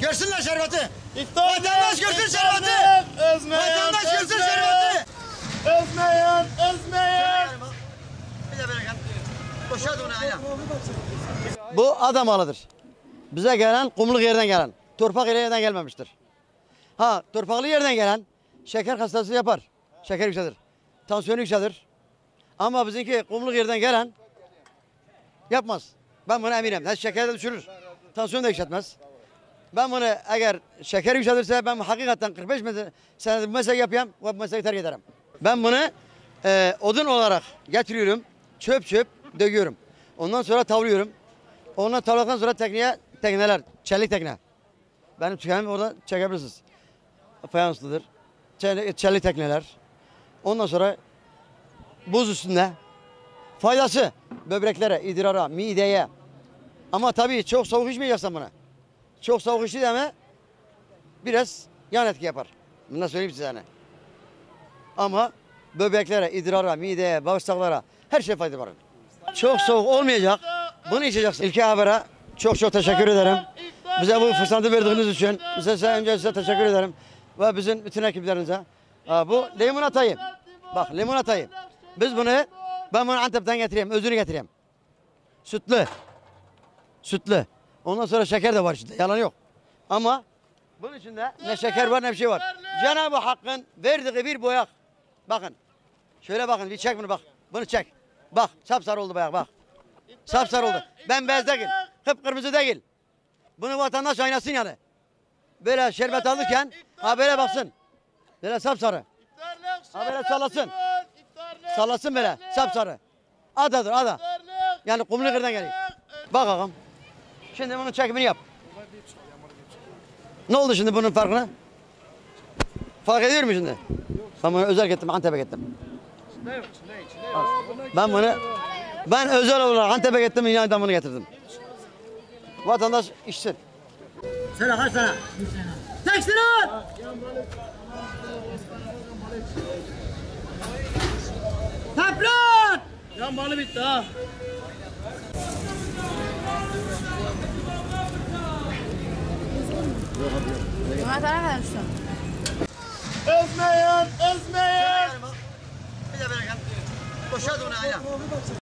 Görsünler şerbeti. Vatandaş görsün şerbeti. Vatandaş görsün şerbeti. Özmeyen. Bir de böyle gel. Boşalt onu ayağım. Bu Adamalıdır. Bize gelen kumluk yerden gelen. Torpak yerden gelmemiştir. Ha, torpaklı yerden gelen şeker hastası yapar. Şeker yükselir. Tansiyonu yükselir. Ama bizimki kumluk yerden gelen yapmaz. Ben buna eminim. Ne şeker de düşürür. Tansiyonu da yükseltmez. Ben bunu eğer şeker yükselirse ben hakikaten 45 senedir bu mesleği yapayım ve bu mesleği terk ederim. Ben bunu odun olarak getiriyorum. Çöp döküyorum. Ondan sonra tavlıyorum. Ondan tavladıktan sonra tekneler, çelik tekne. Benim tükenimi orada çekebilirsiniz. Fayanslıdır. Çelik tekneler. Ondan sonra buz üstünde. Faydası böbreklere, idrara, mideye. Ama tabii çok soğuk içmeyeceksin buna. Çok soğuk içti deme biraz yan etki yapar. Bunu söyleyeyim size hani. Ama böbreklere, idrara, mideye, bağırsaklara her şey fayda var. Çok soğuk olmayacak. Bunu içeceksin. İlke Haber'e çok teşekkür ederim. Bize bu fırsatı verdiğiniz için önce size teşekkür ederim. Ve bizim bütün ekiplerinize. Bu limonatayı. Bak limonatayı. Ben bunu Antep'ten getireyim. Özünü getireyim. Sütlü. Ondan sonra şeker de var içinde. Yalan yok. Ama bunun içinde ne şeker var ne bir şey var. Cenab-ı Hakk'ın verdiği bir boyak. Bakın. Şöyle bakın. Bir çek bunu bak. Bunu çek. Bak. Sapsarı oldu boyak bak. Sapsarı oldu. Bembeyaz değil. Kıpkırmızı değil. Bunu vatandaş oynasın yani. Böyle şerbet alırken böyle baksın. Böyle sapsarı. Böyle sallasın. Sallasın böyle sapsarı. Ada. Yani kumluklardan geliyor. Bak ağam. Şimdi bunun çekimini yap. Ne oldu şimdi bunun farkına? Fark ediyor mu şimdi? Ben bunu özel gittim, Antep'e gittim. Ben özel olarak Antep'e gittim, yine bunu getirdim. Vatandaş içsin. Söyle kaç tane? Tek sıra! Toprak! Yan balı bitti ha. Buna kadar düştüm. Özmeyen. Bir de böyle gel. Boşalt onu ayağım.